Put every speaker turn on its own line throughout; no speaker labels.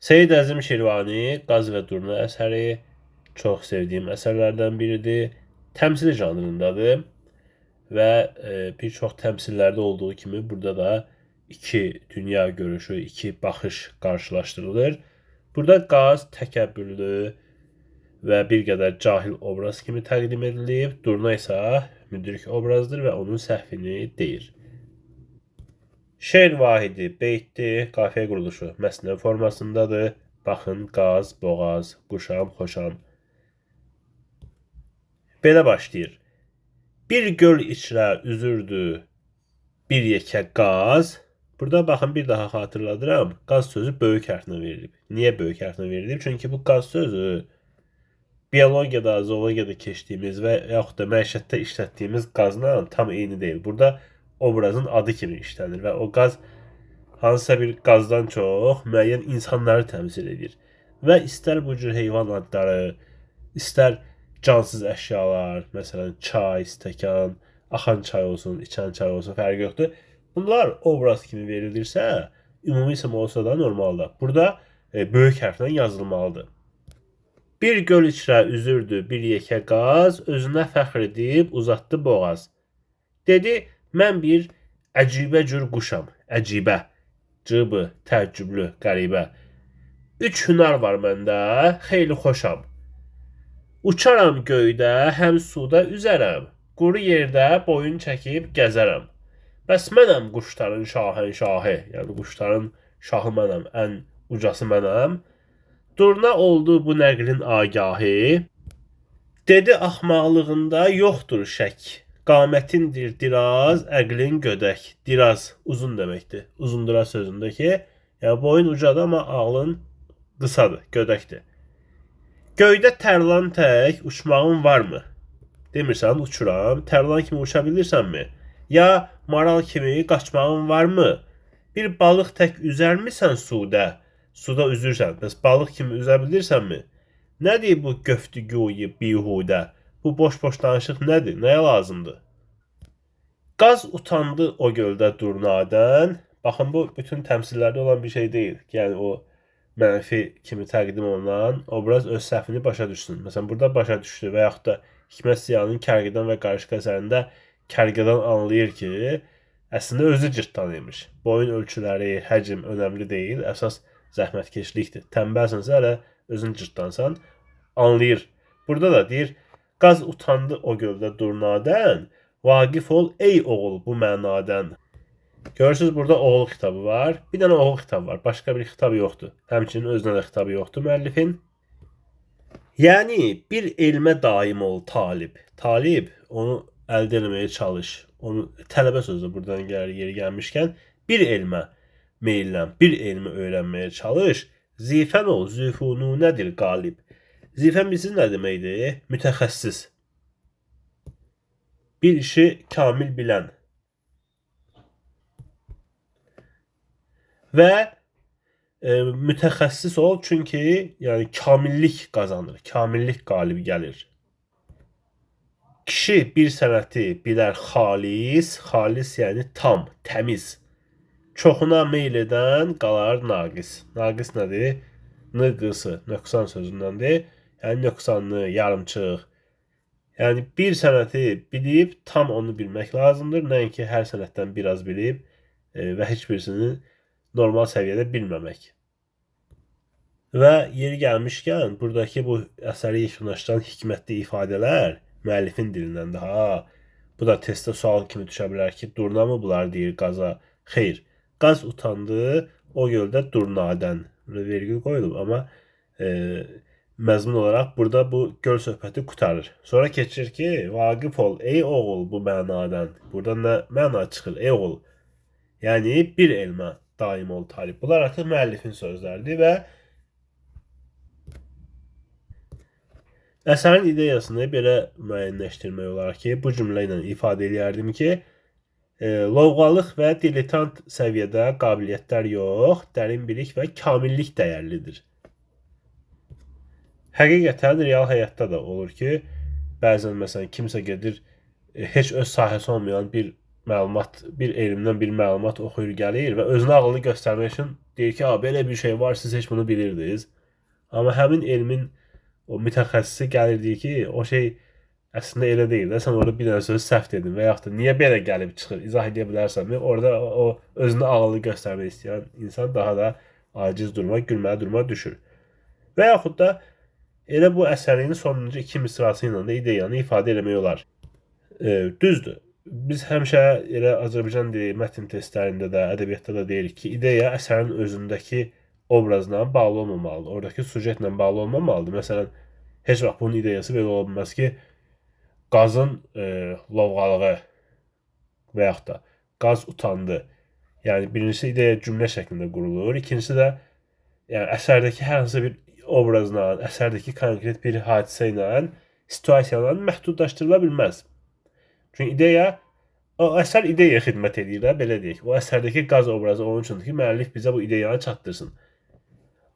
Seyid Əzim Şirvani Qaz və Durna əsəri çox sevdiyim əsərlərdən biridir. Təmsil janrındadır və bir çox təmsillərdə olduğu kimi burada da iki dünya görüşü, iki baxış qarşılaşdırılır. Burada Qaz təkəbbürlü və bir qədər cahil obraz kimi təqdim edilib, Durna isə müdrik obrazdır və onun səhvini deyir. Şeir vahidi, beytdir, qafiyə quruluşu məsnə formasındadır. Baxın, qaz, boğaz, quşam, xoşam. Belə başlayır. Bir göl içrə üzürdü bir yekə qaz. Burada baxın, bir daha xatırladıram. Qaz sözü böyük hərflə verilib. Niyə böyük hərflə verilib? Çünki bu qaz sözü biyologiyada, zoologiyada keçdiyimiz və yaxud da məişətdə işlətdiyimiz qazla tam eyni deyil. Burada obrazın adı kimi işlənir və o qaz hansısa bir qazdan çox müəyyən insanları təmsil edir. Və istər bu cür heyvan adları, istər cansız əşyalar, məsələn çay, stəkan, axan çay olsun, içən çay olsun, fərqi yoxdur. Bunlar obraz kimi verilirsə, ümumi isim olsa da normaldır. Burada böyük hərflə yazılmalıdır. Bir göl içrə üzürdü bir yekə qaz, özünə fəxr edib uzatdı boğaz. Dedi, mən bir əcibə cür quşam, əcibə, cıbı, təəccüblü, qəribə. Üç hünər var məndə, xeyli xoşam. Uçaram göydə, həm suda üzərəm, quru yerdə boyun çəkib gəzərəm. Bəs mənəm quşların şahənşahı, yəni quşların şahı mənəm, ən ucası mənəm. Durna oldu bu nəqlin agahı. Dedi axmaqlığında yoxdur şək. Qamətindir diraz, əqlin gödək. Diraz uzun deməkdir. Uzunduraz sözündəki, yəni boyun ucadır amma ağlın qısadır, gödəkdir. Göydə tərlan tək uçmağın varmı? Demirsən uçuram, tərlan kimi uça bilirsənmi? Ya maral kimi qaçmağın varmı? Bir balıq tək üzərmisən suda? Suda üzürsən, bəs balıq kimi üzə bilirsənmi? Nədir bu göftügüyü bihudə? Bu boş-boş danışıq nədir? Nəyə lazımdır? Qaz utandı o göldə durnadən. Baxın, bu bütün təmsillərdə olan bir şey deyil. Yəni o mənfi kimi təqdim olunan obraz öz səhvini başa düşsün. Məsələn, burada başa düşdü və yaxud da Hikmət Ziyanın Kərqidan və Qarışqa əsərində Kərqidan anlayır ki, əslində özü cırtdan imiş. Boyun ölçüləri, həcm önəmli deyil. Əsas zəhmətkeşlikdir. Tənbəlsənsə hələ özün cırtdansan, anlayır. Burada da deyir, qaz utandı o göldə durnadən, vaqif ol ey oğul bu mənadən. Görürsünüz, burada oğul xitabı var. Bir dənə oğul xitabı var. Başqa bir xitab yoxdur. Həmçinin özünə də xitabı yoxdur müəllifin. Yəni, bir elmə daim ol talib. Talib, onu əldə etməyə çalış. Onu tələbə sözü buradan gəlir, yeri gəlmişkən, bir elmə meyllən, bir elmi öyrənməyə çalış. Zifən ol, züfununədir qalib. Zifən bilirsiniz nə deməkdir? Mütəxəssis. Bir işi kamil bilən. Və mütəxəssis ol, çünki yəni kamillik qazanır, kamillik qalibi gəlir. Kişi bir sənəti bilər xalis, xalis yəni tam, təmiz. Çoxuna meyl edən qalar naqis. Naqis nədir? Nıqısı, nöqsan sözündəndir. Yəni nöqsanlı, yarımçıq. Yəni bir sənəti bilib tam onu bilmək lazımdır. Nəinki hər sənətdən biraz bilib və heç birisini normal səviyyədə bilməmək. Və yeri gəlmişkən, buradakı bu əsəri yekunlaşdıran hikmətli ifadələr müəllifin dilindəndir. Ha, bu da testdə sual kimi düşə bilər ki, durna mı bunlar deyir qaza? Xeyr. Qaz utandı o göldə durnadən. Burada vergül qoyulub, amma məzmun olaraq burada bu göl söhbəti qurtarır. Sonra keçir ki, vaqif ol ey oğul bu mənadan. Burada nə məna çıxır ey oğul? Yəni bir elmə daim ol talib. Bunlar artıq müəllifin sözləridir və əsərin ideyasını belə müəyyənləşdirmək olar ki, bu cümlə ilə ifadə edərdim ki, lovğalıq və diletant səviyyədə qabiliyyətlər yox, dərin bilik və kamillik dəyərlidir. Həqiqətən real həyatda da olur ki, bəzən məsələn kimsə gedir heç öz sahəsi olmayan bir məlumat, bir elmdən bir məlumat oxuyur gəlir və özünə ağıllı göstərmək üçün deyir ki, belə bir şey var, siz heç bunu bilirdiniz. Amma həmin elmin o mütəxəssisi gəlir deyir ki, o şey əslində elə deyil də, sən orada bir dənə sözü səhv dedin və yaxud da niyə belə gəlib çıxır, izah edə bilərsənmi? Orada o özünə ağıllı göstərmək istəyən insan daha da aciz duruma, gülməli duruma düşür. Və yaxud da elə bu əsərin sonuncu 2 misrası ilə də ideyanı ifadə etmək olar. Düzdür. Biz həmişə elə Azərbaycan dili mətn testlərində də, ədəbiyyatda da deyirik ki, ideya əsərin özündəki obrazla bağlı olmamalıdır. Oradakı sujetlə bağlı olmamalıdır. Məsələn, heç vaxt bunun ideyası belə ola bilməz ki, qazın lovğalığı və yaxud da qaz utandı. Yəni birincisi ideya cümlə şəklində qurulur. İkincisi də yəni əsərdəki hər hansı bir obrazla, əsərdəki konkret bir hadisə ilə, situasiyalarla məhdudlaşdırıla bilməz. Çünki ideya, o əsər ideyaya xidmət edir də, belə deyək. O əsərdəki qaz obrazı onun üçündür ki, müəllif bizə bu ideyanı çatdırsın.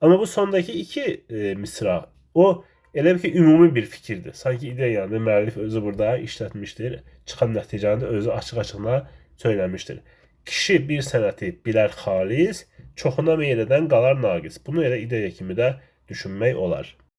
Amma bu sondakı 2 misra, o elə ki, ümumi bir fikirdir. Sanki ideyanı müəllif özü burada işlətmişdir. Çıxan nəticəni də özü açıq-açığına söyləmişdir. Kişi bir sənəti bilər xalis, çoxuna meyl edən qalar naqis. Bunu elə ideya kimi də düşünmək olar.